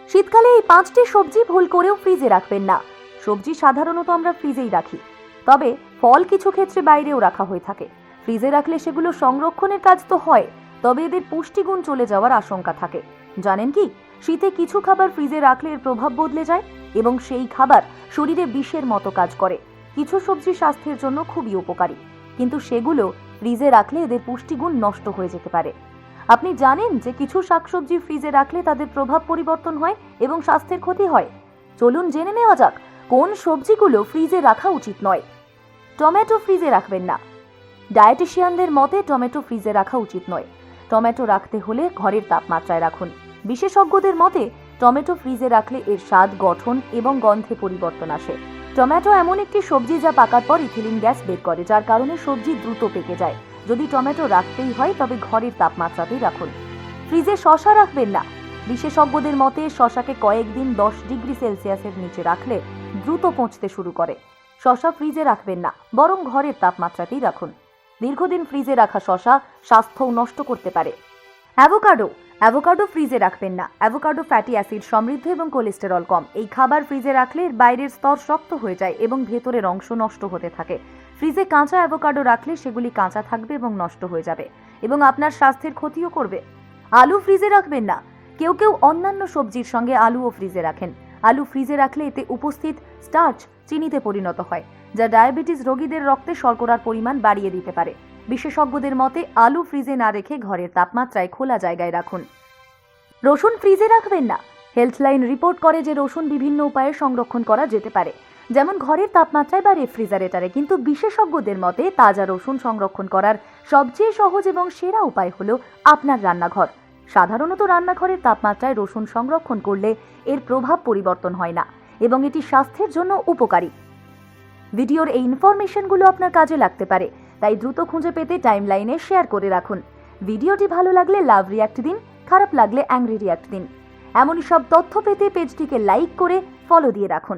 শীতকালে এই 5টি সবজি ভুল করেও ফ্রিজে রাখবেন না। সবজি সাধারণত আমরা ফ্রিজেই রাখি, তবে ফল কিছু ক্ষেত্রে বাইরেও রাখা হয়ে থাকে। ফ্রিজে রাখলে সেগুলো সংরক্ষণের কাজ তো হয়, তবে এদের পুষ্টিগুণ চলে যাওয়ার আশঙ্কা থাকে। জানেন কি, শীতে কিছু খাবার ফ্রিজে রাখলে এর প্রভাব বদলে যায় এবং সেই খাবার শরীরে বিষের মতো কাজ করে। কিছু সবজি স্বাস্থ্যের জন্য খুবই উপকারী, কিন্তু সেগুলো ফ্রিজে রাখলে এদের পুষ্টিগুণ নষ্ট হয়ে যেতে পারে। আপনি জানেন যে কিছু শাকসবজি ফ্রিজে রাখলে তাদের প্রভাব পরিবর্তন হয় এবং স্বাস্থ্যের ক্ষতি হয়? চলুন জেনে নেওয়া যাক কোন সবজিগুলো ফ্রিজে রাখা উচিত নয়। টমেটো ফ্রিজে রাখবেন না। ডায়েটিশিয়ানদের মতে টমেটো ফ্রিজে রাখা উচিত নয়। টমেটো রাখতে হলে ঘরের তাপমাত্রায় রাখুন। বিশেষজ্ঞদের মতে টমেটো ফ্রিজে রাখলে এর স্বাদ, গঠন এবং গন্ধে পরিবর্তন আসে। টমেটো এমন একটি সবজি যা পাকার পর ইথিলিন গ্যাস বের করে, যার কারণে সবজি দ্রুত পেকে যায়। যদি টমেটো রাখতেই হয় তবে ঘরের তাপমাত্রাতেই রাখুন। ফ্রিজে শসা রাখবেন না। বিশেষজ্ঞদের মতে শসাকে কয়েকদিন 10 ডিগ্রি সেলসিয়াসের নিচে রাখলে দ্রুত পচতে শুরু করে। শসা ফ্রিজে রাখবেন না, বরং ঘরের তাপমাত্রাতেই রাখুন। দীর্ঘদিন ফ্রিজে রাখা শসা স্বাস্থ্যও নষ্ট করতে পারে। অ্যাভোকাডো ফ্রিজে রাখবেন না। অ্যাভোকাডো ফ্যাটি অ্যাসিড সমৃদ্ধ এবং কোলেস্টেরল কম। এই খাবার ফ্রিজে রাখলে এর বাইরের স্তর শক্ত হয়ে যায় এবং ভেতরের অংশ নষ্ট হতে থাকে। ফ্রিজে কাঁচা অ্যাভোকাডো রাখলে সেগুলি কাঁচা থাকবে এবং নষ্ট হয়ে যাবে এবং আপনার স্বাস্থ্যের ক্ষতিও করবে। আলু ফ্রিজে রাখবেন না। কেউ কেউ অন্যান্য সবজির সঙ্গে আলুও ফ্রিজে রাখেন। আলু ফ্রিজে রাখলে এতে উপস্থিত স্টার্চ চিনিতে পরিণত হয়, যা ডায়াবেটিস রোগীদের রক্তে শর্করার পরিমাণ বাড়িয়ে দিতে পারে। বিশেষজ্ঞদের মতে আলু ফ্রিজে না রেখে ঘরের তাপমাত্রায় খোলা জায়গায় রাখুন। রসুন ফ্রিজে রাখবেন না। হেলথলাইন রিপোর্ট করে যে রসুন বিভিন্ন উপায়ে সংরক্ষণ করা যেতে পারে, যেমন ঘরের তাপমাত্রায় বা রেফ্রিজারেটরে, কিন্তু বিশেষজ্ঞদের মতে তাজা রসুন সংরক্ষণ করার সবচেয়ে সহজ এবং সেরা উপায় হলো আপনার রান্নাঘর। সাধারণত রান্নাঘরের তাপমাত্রায় রসুন সংরক্ষণ করলে এর প্রভাব পরিবর্তন হয় না এবং এটি স্বাস্থ্যের জন্য উপকারী। ভিডিওর এই ইনফরমেশনগুলো আপনার কাজে লাগতে পারে, তাই দ্রুত খুঁজে পেতে টাইমলাইনে শেয়ার করে রাখুন। ভিডিওটি ভালো লাগলে লাভ রিয়াক্ট দিন, খারাপ লাগলে অ্যাংরি রিয়াক্ট দিন। এমনই সব তথ্য পেতে পেজটিকে লাইক করে ফলো দিয়ে রাখুন।